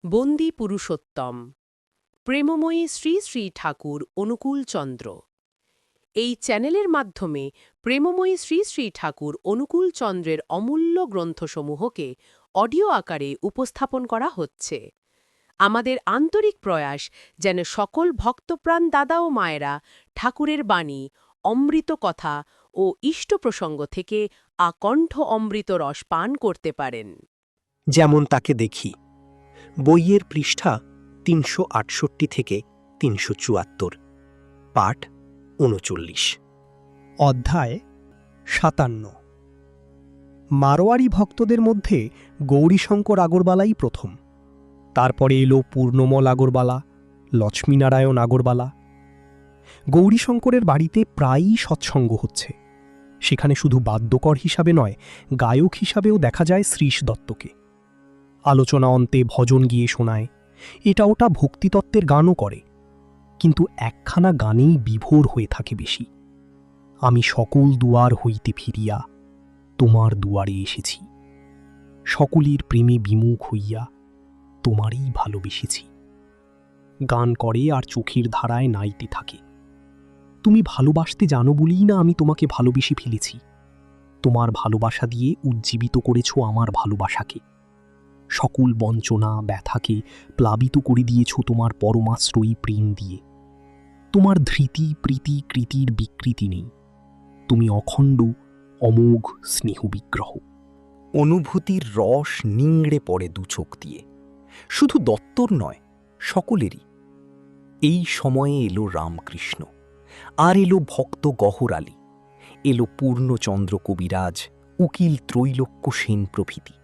বন্দী পুরুষোত্তম, প্রেমময়ী শ্রী শ্রী ঠাকুর অনুকূলচন্দ্র। এই চ্যানেলের মাধ্যমে প্রেমময়ী শ্রী শ্রী ঠাকুর অনুকূলচন্দ্রের অমূল্য গ্রন্থসমূহকে অডিও আকারে উপস্থাপন করা হচ্ছে। আমাদের আন্তরিক প্রয়াস যেন সকল ভক্তপ্রাণ দাদা ও মায়েরা ঠাকুরের বাণী, অমৃত কথা ও ইষ্ট প্রসঙ্গ থেকে আকণ্ঠ অমৃত রস পান করতে পারেন। যেমন তাকে দেখি, বইয়ের পৃষ্ঠা ৩৬৮ থেকে ৩৭৪, পাঠ ৩৯। অধ্যায় ৫৭। মারোয়ারি ভক্তদের মধ্যে গৌরীশঙ্কর আগরবালাই প্রথম। তারপরে এলো পূর্ণমল আগরবালা, লক্ষ্মীনারায়ণ আগরবালা। গৌরীশঙ্করের বাড়িতে প্রায়ই সৎসঙ্গ হচ্ছে। সেখানে শুধু বাদ্যকর হিসাবে নয়, গায়ক হিসাবেও দেখা যায় শ্রীশ দত্তকে। আলোচনা অন্তে ভজন গিয়ে শোনায়, এটা ওটা ভক্তিতত্ত্বের গানও করে, কিন্তু একখানা গানেই বিভোর হয়ে থাকে বেশি। আমি সকল দুয়ার হইতে ফিরিয়া তোমার দুয়ারে এসেছি, সকলের প্রেমে বিমুখ হইয়া তোমারই ভালোবেসেছি। গান করে আর চোখের ধারায় নাইতে থাকে। তুমি ভালোবাসতে জানো বলেই না আমি তোমাকে ভালোবেসে ফেলেছি। তোমার ভালোবাসা দিয়ে উজ্জীবিত করেছ আমার ভালোবাসাকে। সকল বঞ্চনা ব্যথাকে প্লাবিত করে দিয়েছ তোমার পরমাশ্রয়ী প্রেম দিয়ে। তোমার ধৃতি প্রীতি কৃতির বিকৃতি নেই। তুমি অখণ্ড অমোঘ স্নেহ বিগ্রহ। অনুভূতির রস নিংড়ে পড়ে দু চোখ দিয়ে, শুধু দত্তর নয়, সকলেরই। এই সময়ে এলো রামকৃষ্ণ, আর এলো ভক্ত গহর আলী, এলো পূর্ণচন্দ্র কবিরাজ, উকিল ত্রৈলোক্য সেন প্রভৃতি।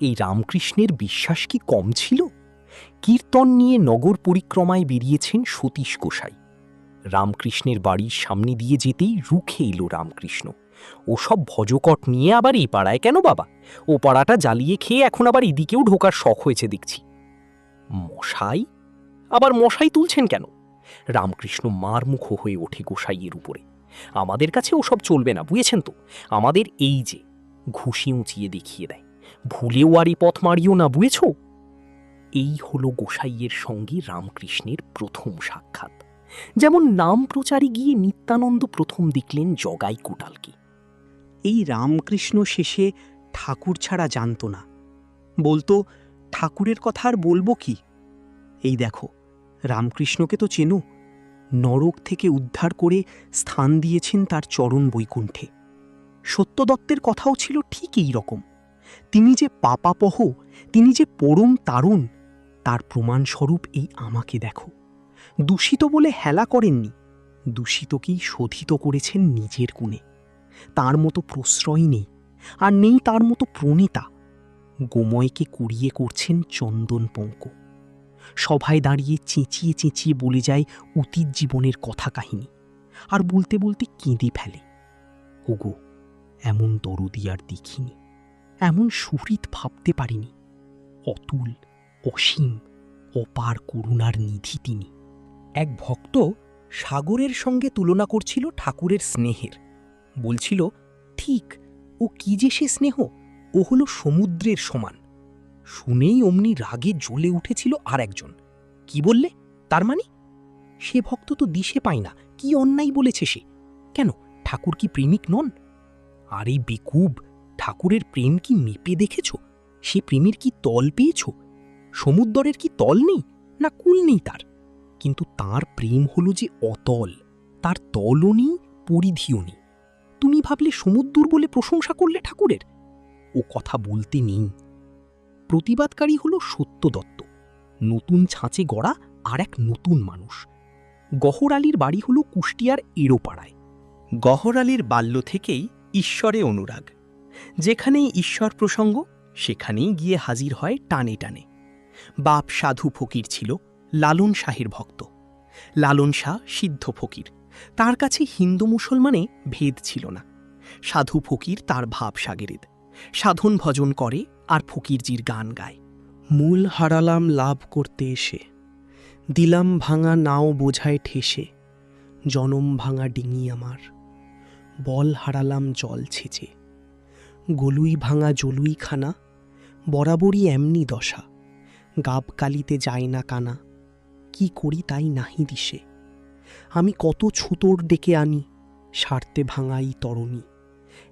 এই রামকৃষ্ণের বিশ্বাস কি কম ছিল? কীর্তন নিয়ে নগর পরিক্রমায় বেরিয়েছেন সতীশ গোসাই। রামকৃষ্ণের বাড়ির সামনে দিয়ে যেতেই রুখে এলো রামকৃষ্ণ। ওসব ভজকট নিয়ে আবার এই পাড়ায় কেন বাবা? ও পাড়াটা জ্বালিয়ে খেয়ে এখন আবার এদিকেও ঢোকার শখ হয়েছে দেখছি। মশাই? আবার মশাই তুলছেন কেন? রামকৃষ্ণ মারমুখ হয়ে ওঠে গোসাইয়ের উপরে। আমাদের কাছে ওসব চলবে না, বুঝেছেন তো? আমাদের এই যে, ঘুষি উঁচিয়ে দেখিয়ে দেয়, ভুলেও আর এই পথ মারিও না, বুঝেছ? এই হলো গোসাইয়ের সঙ্গে রামকৃষ্ণের প্রথম সাক্ষাৎ। যেমন নাম প্রচারে গিয়ে নিত্যানন্দ প্রথম দেখলেন জগাই কোটালকে। এই রামকৃষ্ণ শেষে ঠাকুর ছাড়া জানত না। বলতো, ঠাকুরের কথা আর বলবো কি? এই দেখো, রামকৃষ্ণকে তো চেনো। নরক থেকে উদ্ধার করে স্থান দিয়েছেন তার চরণ বৈকুণ্ঠে। সত্যদত্তের কথাও ছিল ঠিক এই রকম। তিনি যে পাপাপহ, তিনি যে পরম তারণ, তার প্রমাণস্বরূপ এই আমাকে দেখো। দূষিত বলে হেলা করেননি, দূষিতকেই শোধিত করেছেন নিজের গুণে। তার মতো প্রশ্রয় নেই, আর নেই তার মতো প্রণেতা। গোময়কে কুড়িয়ে করছেন চন্দন পঙ্ক। সভায় দাঁড়িয়ে চেঁচিয়ে চেঁচিয়ে বলে যায় অতীত জীবনের কথা কাহিনী, আর বলতে বলতে কেঁদে ফেলে। ওগো, এমন দরদি আর দেখিনি, এমন সুহৃদ ভাবতে পারিনি। অতুল, অসীম, অপার করুণার নিধি তিনি। এক ভক্ত সাগরের সঙ্গে তুলনা করছিল ঠাকুরের স্নেহের। বলছিল, ঠিক ও কি যে সে স্নেহ, ও হলো সমুদ্রের সমান। শুনেই অমনি রাগে জ্বলে উঠেছিল আর একজন। কি বললে? তার মানে? সে ভক্ত তো দিশে পায় না কি অন্যায় বলেছে সে। কেন, ঠাকুর কি প্রেমিক নন? আরে বেকুব, ঠাকুরের প্রেম কি মেপে দেখেছ? সে প্রেমের কি তল পেয়েছ? সমুদ্রের কি তল নেই, না কুল নেই তার? কিন্তু তার প্রেম হলো যে অতল, তার তলও নেই, পরিধিও নেই। তুমি ভাবলে সমুদ্র বলে প্রশংসা করলে ঠাকুরের? ও কথা বলতে নেই। প্রতিবাদকারী হলো সত্যদত্ত, নতুন ছাঁচে গড়া আর এক নতুন মানুষ। গহর আলীর বাড়ি হলো কুষ্টিয়ার এড়োপাড়ায়। গহর আলীর বাল্য থেকেই ঈশ্বরে অনুরাগ। যেখানেই ঈশ্বর প্রসঙ্গ, সেখানেই গিয়ে হাজির হয় টানে টানে। বাপ সাধু ফকির ছিল, লালন শাহের ভক্ত। লালন শাহ সিদ্ধ ফকির, তার কাছে হিন্দু মুসলমানে ভেদ ছিল না। সাধু ফকির তার ভাব সাগেরেদ, সাধন ভজন করে আর ফকিরজির গান গায়। মূল হারালাম লাভ করতে এসে, দিলাম ভাঙা নাও বোঝায় ঠেসে, জনম ভাঙা ডিঙি আমার, বল হারালাম জল ছেঁচে, গলুই ভাঙা জলুই খানা, বরাবরই এমনি দশা, গাবকালিতে যায় না কানা, কি করি তাই নাহি দিশে। আমি কত ছুতোর ডেকে আনি, সারতে ভাঙাই তরণী।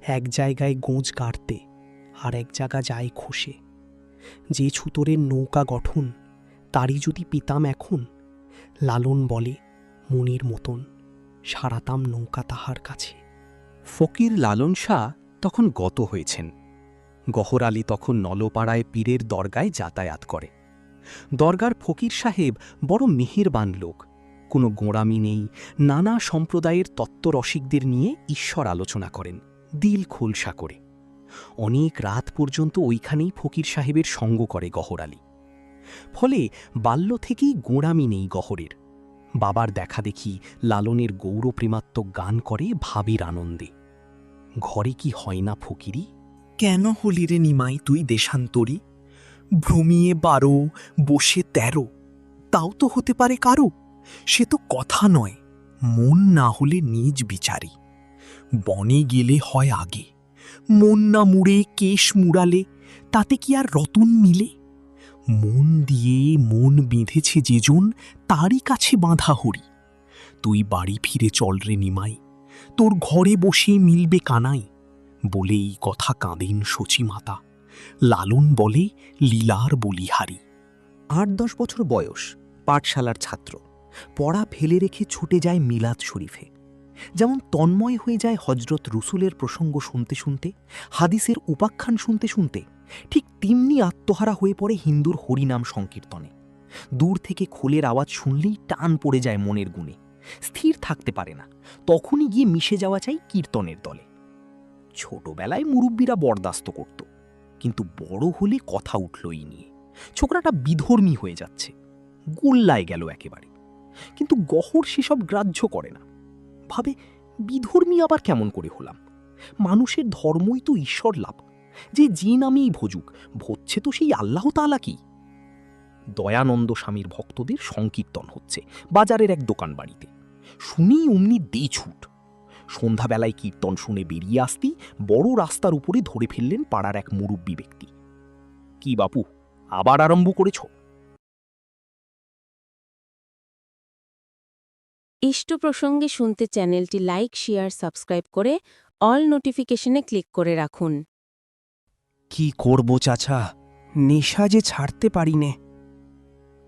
এক জায়গায় গোঁজ গাড়তে, আর এক জায়গা যায় খসে। যে ছুতোরের নৌকা গঠন, তারই যদি পেতাম এখন, লালন বলে মনির মতন সারাতাম নৌকা তাহার কাছে। ফকির লালন শাহ তখন গত হয়েছেন। গহর আলী তখন নলপাড়ায় পীরের দরগায় যাতায়াত করে। দরগার ফকির সাহেব বড় মেহেরবান লোক, কোনো গোঁড়ামি নেই, নানা সম্প্রদায়ের তত্ত্বরসিকদের নিয়ে ঈশ্বর আলোচনা করেন দিল খোলসা করে। অনেক রাত পর্যন্ত ওইখানেই ফকির সাহেবের সঙ্গ করে গহর আলী। ফলে বাল্য থেকেই গোঁড়ামি নেই গহরের। বাবার দেখা দেখি লালনের গৌরপ্রেমাত্মক গান করে ভাবের আনন্দে। ঘরে কি হয় না ফকিরি? কেন হলি রে নিমাই তুই দেশান্তরী? ভ্রমিয়ে 12, বসে 13, তাও তো হতে পারে কারো। সে তো কথা নয়, মন না হলে নিজ বিচারি। বনে গেলে হয় আগে, মন না মুড়ে কেশ মুড়ালে তাতে কি আর রতন মিলে? মন দিয়ে মন বেঁধেছে যেজন, তারই কাছে বাঁধা হরি। তুই বাড়ি ফিরে চল রে নিমাই, তোর ঘরে বসে মিলবে কানাই। বলে এই কথা কাঁদেন শচীমাতা, লালন বলে লীলার বলিহারি। 8-10 বছর বয়স, পাঠশালার ছাত্র, পড়া ফেলে রেখে ছুটে যায় মিলাদ শরীফে। যেমন তন্ময় হয়ে যায় হজরত রসুলের প্রসঙ্গ শুনতে শুনতে, হাদিসের উপাখ্যান শুনতে শুনতে, ঠিক তেমনি আত্মহারা হয়ে পড়ে হিন্দুর হরিনাম সংকীর্তনে। দূর থেকে খোলের আওয়াজ শুনলেই টান পড়ে যায় মনের গুণে, স্থির থাকতে পারে না। তখনই গিয়ে মিশে যাওয়া চাই কীর্তনের দলে। ছোটবেলায় মুরব্বীরা বরদাস্ত করত, কিন্তু বড় হলে কথা উঠলই নিয়ে। ছোকরাটা বিধর্মী হয়ে যাচ্ছে, গোল্লায় গেল একেবারে। কিন্তু গহর সেসব গ্রাহ্য করে না, ভাবে বিধর্মী আবার কেমন করে হলাম? মানুষের ধর্মই তো ঈশ্বর লাভ, যে নামেই ভজুক, ভজছে তো সেই আল্লাহ তাআলাকেই। দয়ানন্দ স্বামীর ভক্তদের সংকীর্তন হচ্ছে বাজারের এক দোকান বাড়িতে। শুনেই অমনি দেই ছুট। সন্ধ্যাবেলায় কীর্তন শুনে বেরিয়ে আসতেই বড় রাস্তার উপরে ধরে ফেললেন পাড়ার এক মুরব্বী ব্যক্তি। কি বাপু, আবার আরম্ভ করেছ? ইষ্ট প্রসঙ্গে শুনতে চ্যানেলটি লাইক, শেয়ার, সাবস্ক্রাইব করে অল নোটিফিকেশনে ক্লিক করে রাখুন। কি করব চাচা, নেশা যে ছাড়তে পারি নে।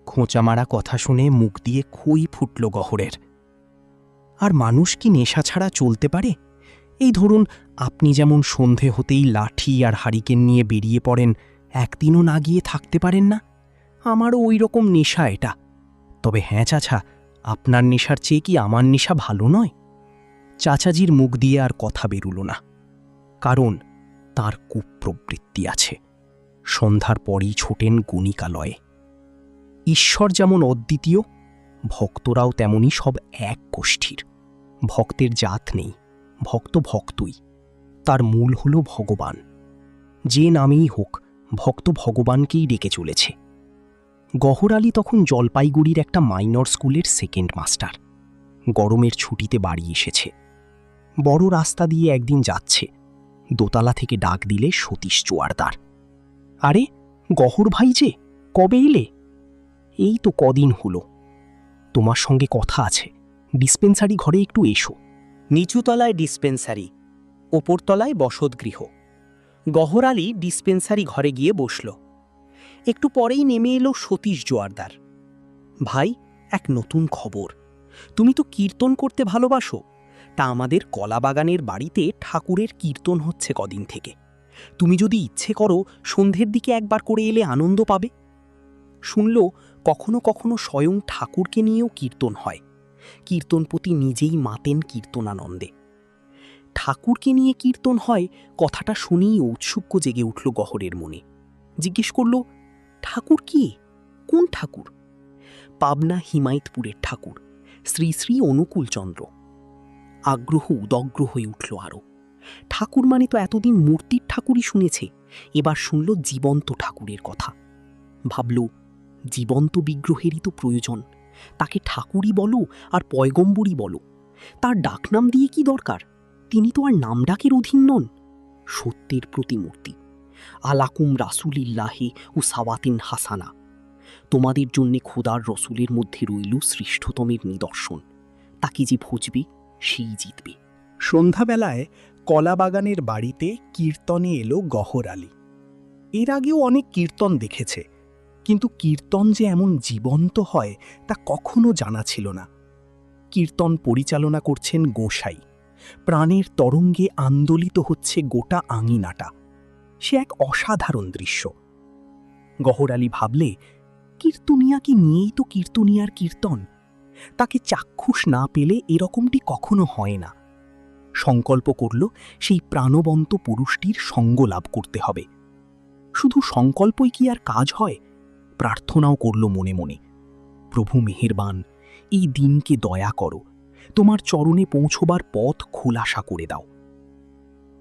খোঁচা মারা কথা শুনে মুখ দিয়ে খই ফুটল গহরের। আর মানুষ কি নেশা ছাড়া চলতে পারে? এই ধরুন, আপনি যেমন সন্ধে হতেই লাঠি আর হারিকেন নিয়ে বেরিয়ে পড়েন, একদিনও না গিয়ে থাকতে পারেন না। আমারও ওই রকম নেশা এটা। তবে হ্যাঁ চাচা, আপনার নেশার চেয়ে কি আমার নেশা ভালো নয়? চাচাজির মুখ দিয়ে আর কথা বেরুল না, কারণ তার কুপ্রবৃত্তি আছে। সন্ধ্যার পরই ছোটেন গণিকালয়ে। ঈশ্বর যেমন অদ্বিতীয়, ভক্তরাও তেমনি সব এক গোষ্ঠীর। ভক্তের জাত নেই, ভক্ত ভক্তই। তার মূল হল ভগবান। যে নামেই হোক, ভক্ত ভগবানকেই ডেকে চলেছে। গহর আলী তখন জলপাইগুড়ির একটা মাইনর স্কুলের সেকেন্ড মাস্টার। গরমের ছুটিতে বাড়ি এসেছে। বড় রাস্তা দিয়ে একদিন যাচ্ছে, দোতলা থেকে ডাক দিলে সতীশ জোয়ারদার। আরে গহর ভাই যে, কবে এলে? এই তো কদিন হলো। তোমার সঙ্গে কথা আছে, ডিসপেন্সারি ঘরে একটু এসো। নিচুতলায় ডিসপেন্সারি, ওপরতলায় বসতগৃহ। গহর আলী ডিসপেন্সারি ঘরে গিয়ে বসল। একটু পরেই নেমে এলো সতীশ জোয়ারদার। ভাই, এক নতুন খবর। তুমি তো কীর্তন করতে ভালোবাসো, তা আমাদের কলাবাগানের বাড়িতে ঠাকুরের কীর্তন হচ্ছে কদিন থেকে। তুমি যদি ইচ্ছে করো, সন্ধ্যের দিকে একবার করে এলে আনন্দ পাবে। শুনল কখনো কখনো স্বয়ং ঠাকুরকে নিয়েও কীর্তন হয়। কীর্তনপতি নিজেই মাতেন কীর্তনানন্দে। ঠাকুরকে নিয়ে কীর্তন হয়, কথাটা শুনেই ঔৎসুক্য জেগে উঠল গহরের মনে। জিজ্ঞেস করল, ঠাকুর কি? কোন ঠাকুর? পাবনা হিমায়তপুরের ঠাকুর, শ্রী শ্রী অনুকূলচন্দ্র। আগ্রহ উদগ্র হয়ে উঠল আরও। ঠাকুর মানে তো এতদিন মূর্তির ঠাকুরই শুনেছে, এবার শুনল জীবন্ত ঠাকুরের কথা। ভাবল, জীবন্ত বিগ্রহেরই তো প্রয়োজন। তাকে ঠাকুরই বলো আর পয়গম্বরই বলো, তার ডাকনাম দিয়ে কি দরকার? তিনি তো আর নাম ডাকের অধীন নন, সত্যের প্রতিমূর্তি। আলাকুম রাসুলিল্লাহে ও সাওয়াতিন হাসানা। তোমাদের জন্যে খোদার রসুলের মধ্যে রইল শ্রেষ্ঠতমের নিদর্শন। তাকে যে ভজবে সেই জিতবে। সন্ধ্যাবেলায় কলাবাগানের বাড়িতে কীর্তনে এলো গহর আলী। এর আগেও অনেক কীর্তন দেখেছে, কিন্তু কীর্তন যে এমন জীবন্ত হয় তা কখনো জানা ছিল না। কীর্তন পরিচালনা করছেন গোসাই। প্রাণের তরঙ্গে আন্দোলিত হচ্ছে গোটা আঙিনাটা। সে এক অসাধারণ দৃশ্য। গহর আলী ভাবলে, কীর্তনিয়াকে নিয়েই তো কীর্তনিয়ার কীর্তন। তাকে চাক্ষুষ না পেলে এরকমটি কখনো হয় না। সংকল্প করল সেই প্রাণবন্ত পুরুষটির সঙ্গ লাভ করতে হবে। শুধু সংকল্পই কি আর কাজ হয়? প্রার্থনাও করল মনে মনে, প্রভু মেহেরবান, এই দিনকে দয়া করো, তোমার চরণে পৌঁছবার পথ খোলাসা করে দাও।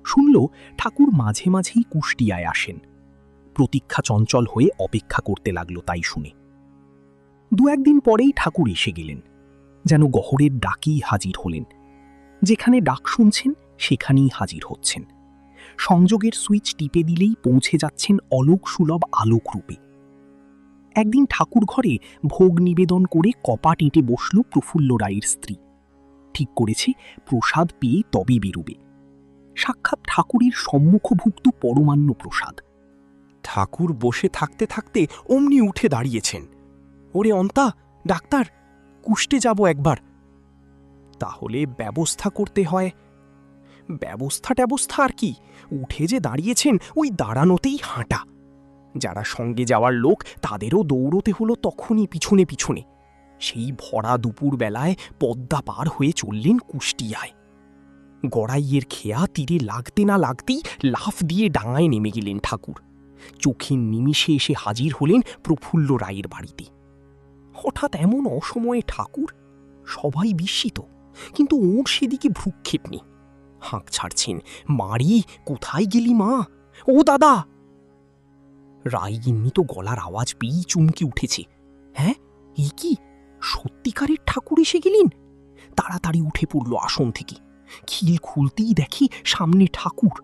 শুনল ঠাকুর মাঝে মাঝেই কুষ্টিয়ায় আসেন। প্রতীক্ষা চঞ্চল হয়ে অপেক্ষা করতে লাগল তাই শুনে। দু একদিন পরেই ঠাকুর এসে গেলেন, যেন গহরের ডাকেই হাজির হলেন। যেখানে ডাক শুনছেন সেখানেই হাজির হচ্ছেন। সংযোগের সুইচ টিপে দিলেই পৌঁছে যাচ্ছেন অলোক সুলভ আলোক রূপে। একদিন ঠাকুর ঘরে ভোগ নিবেদন করে কপাট এঁটে বসল প্রফুল্ল রায়ের স্ত্রী। ঠিক করেছে প্রসাদ পেয়ে তবে বেরোবে। সাক্ষাৎ ঠাকুরের সম্মুখভুক্ত পরমান্ন প্রসাদ। ঠাকুর বসে থাকতে থাকতে অমনি উঠে দাঁড়িয়েছেন। ওরে অন্তা, ডাক্তার, কুষ্টে যাব একবার। তাহলে ব্যবস্থা করতে হয়। ব্যবস্থা আর কি, উঠে যে দাঁড়িয়েছেন ওই দাঁড়ানোতেই হাঁটা। যারা সঙ্গে যাওয়ার লোক তাদেরও দৌড়তে হলো তখনই পিছনে পিছনে। সেই ভরা দুপুর বেলায় পদ্মা পার হয়ে চললেন কুষ্টিয়ায়। গড়াইয়ের খেয়া তীরে লাগতে না লাগতেই লাফ দিয়ে ডাঙায় নেমে গেলেন ঠাকুর। চোখের নিমিষে এসে হাজির হলেন প্রফুল্ল রায়ের বাড়িতে। হঠাৎ এমন অসময়ে ঠাকুর, সবাই বিস্মিত, কিন্তু ওর সেদিকে ভ্রুক্ষেপ নেই। হাঁক ছাড়ছেন, মারি, কোথায় গেলি মা? ও দাদা! রায়গিন্নি তো গলার আওয়াজ পেয়েই চমকে উঠেছে। হ্যাঁ, এই কি সত্যিকারের ঠাকুর এসে গেলেন? তাড়াতাড়ি উঠে পড়ল আসন থেকে। খিল খুলতেই দেখি সামনে ঠাকুর।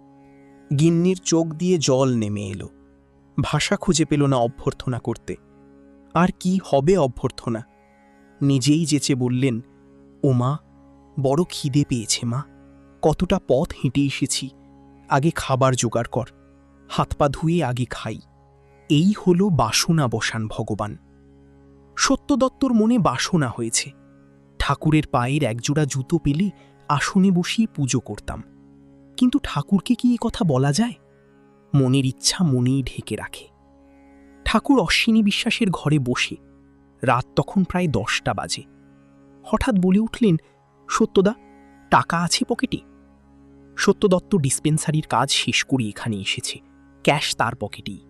গিন্নির চোখ দিয়ে জল নেমে এলো। ভাষা খুঁজে পেল না অভ্যর্থনা করতে। আর কি হবে অভ্যর্থনা? নিজেই যেচে বললেন, ও মা, বড় খিদে পেয়েছে মা, কতটা পথ হেঁটে এসেছি, আগে খাবার জোগাড় কর, হাত পা ধুয়ে আগে খাই। এই হল বাসনা বসান ভগবান। সত্যদত্তর মনে বাসনা হয়েছে। ঠাকুরের পায়ের একজোড়া জুতো পেলে আসনে বসিয়ে পুজো করতাম। কিন্তু ঠাকুরকে কি এ কথা বলা যায়? মনের ইচ্ছা মনেই ঢেকে রাখে। ঠাকুর অশ্বিনী বিশ্বাসের ঘরে বসে। রাত তখন প্রায় 10টা বাজে। হঠাৎ বলে উঠলেন, সত্যদা, টাকা আছে পকেটে? সত্যদত্ত ডিসপেন্সারির কাজ শেষ করে এখানে এসেছে, ক্যাশ তার পকেটেই।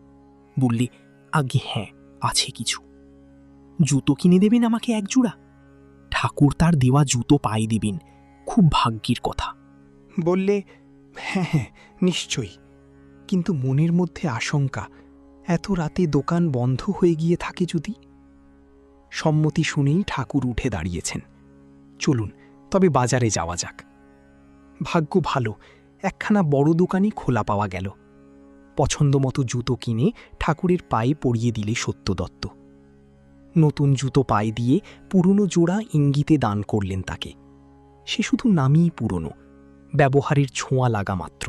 বললে, আগে হ্যাঁ, আছে কিছু। জুতো কিনে দেবেন আমাকে একজোড়া? ঠাকুর তার দেওয়া জুতো পায়ে দেবেন, খুব ভাগ্যের কথা। বললে, হ্যাঁ হ্যাঁ, নিশ্চয়ই, কিন্তু মনের মধ্যে আশঙ্কা, এত রাতে দোকান বন্ধ হয়ে গিয়ে থাকে যদি। সম্মতি শুনেই ঠাকুর উঠে দাঁড়িয়েছেন। চলুন তবে বাজারে যাওয়া যাক। ভাগ্য ভালো, একখানা বড় দোকানই খোলা পাওয়া গেল। পছন্দ মতো জুতো কিনে ঠাকুরের পায়ে পরিয়ে দিলে সত্যদত্ত। নতুন জুতো পায়ে দিয়ে পুরনো জোড়া ইঙ্গিতে দান করলেন তাকে। সে শুধু নামই পুরনো, ব্যবহারের ছোঁয়া লাগা মাত্র।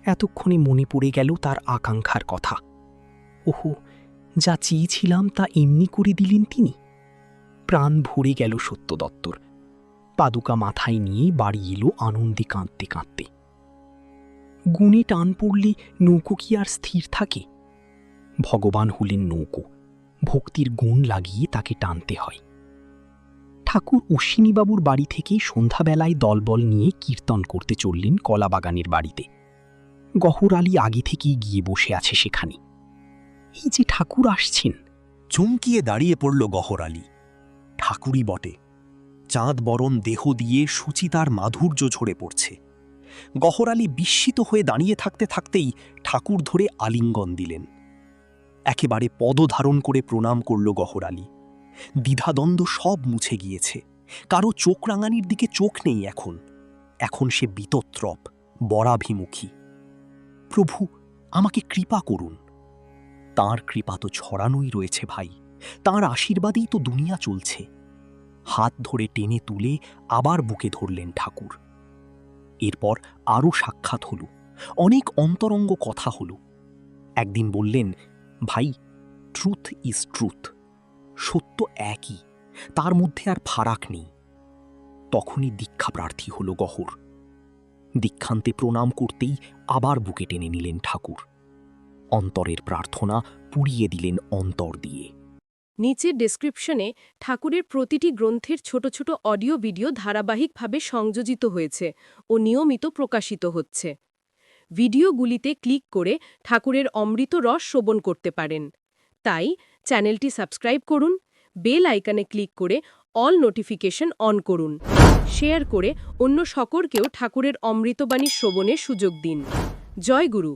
এতক্ষণে মনে পড়ে গেল তার আকাঙ্ক্ষার কথা। ওহো, যা চেয়েছিলাম তা এমনি করে দিলেন তিনি। প্রাণ ভরে গেল সত্যদত্তর। পাদুকা মাথায় নিয়ে বাড়ি এলো আনন্দে কাঁদতে কাঁদতে। গুণে টান পড়লে নৌকো কি আর স্থির থাকে? ভগবান হলেন নৌকো, ভক্তির গুণ লাগিয়ে তাকে টানতে হয়। ঠাকুর অশ্বিনীবাবুর বাড়ি থেকে সন্ধ্যাবেলায় দলবল নিয়ে কীর্তন করতে চললেন কলাবাগানের বাড়িতে। গহর আলী আগে থেকেই গিয়ে বসে আছে সেখানে। এই যে ঠাকুর আসছেন! চমকিয়ে দাঁড়িয়ে পড়ল গহর আলী। ঠাকুরই বটে, চাঁদ বরণ দেহ দিয়ে সুচিতার মাধুর্য ঝরে পড়ছে। গহর আলী বিস্মিত হয়ে দাঁড়িয়ে থাকতে থাকতেই ঠাকুর ধরে আলিঙ্গন দিলেন। একেবারে পদধারণ করে প্রণাম করল গহর আলী। দ্বিধাদ্বন্দ্ব সব মুছে গিয়েছে। কারো চোখ রাঙানির দিকে চোখ নেই এখন। এখন সে বিতত্রপ, বরাভিমুখী। প্রভু, আমাকে কৃপা করুন। তাঁর কৃপা তো ছড়ানোই রয়েছে ভাই, তাঁর আশীর্বাদেই তো দুনিয়া চলছে। হাত ধরে টেনে তুলে আবার বুকে ধরলেন ঠাকুর। এরপর আরও সাক্ষাৎ হল, অনেক অন্তরঙ্গ কথা হল। একদিন বললেন, ভাই, ট্রুথ ইজ ট্রুথ, সত্য একই, তার মধ্যে আর ফারাক নেই। তখনই দীক্ষা প্রার্থী হল গহর। দীক্ষান্তে প্রণাম করতেই আবার বুকে টেনে নিলেন ঠাকুর। অন্তরের প্রার্থনা পুড়িয়ে দিলেন অন্তর দিয়ে। নিচের ডেসক্রিপশনে ঠাকুরের প্রতিটি গ্রন্থের ছোট ছোট অডিও ভিডিও ধারাবাহিকভাবে সংযোজিত হয়েছে ও নিয়মিত প্রকাশিত হচ্ছে। ভিডিওগুলিতে ক্লিক করে ঠাকুরের অমৃত রস শ্রবণ করতে পারেন। তাই চ্যানেলটি সাবস্ক্রাইব করুন, বেল আইকনে ক্লিক করে অল নোটিফিকেশন অন করুন। শেয়ার করে অন্য সকলকেও ঠাকুরের অমৃতবাণী শ্রবণের সুযোগ দিন। জয় গুরু।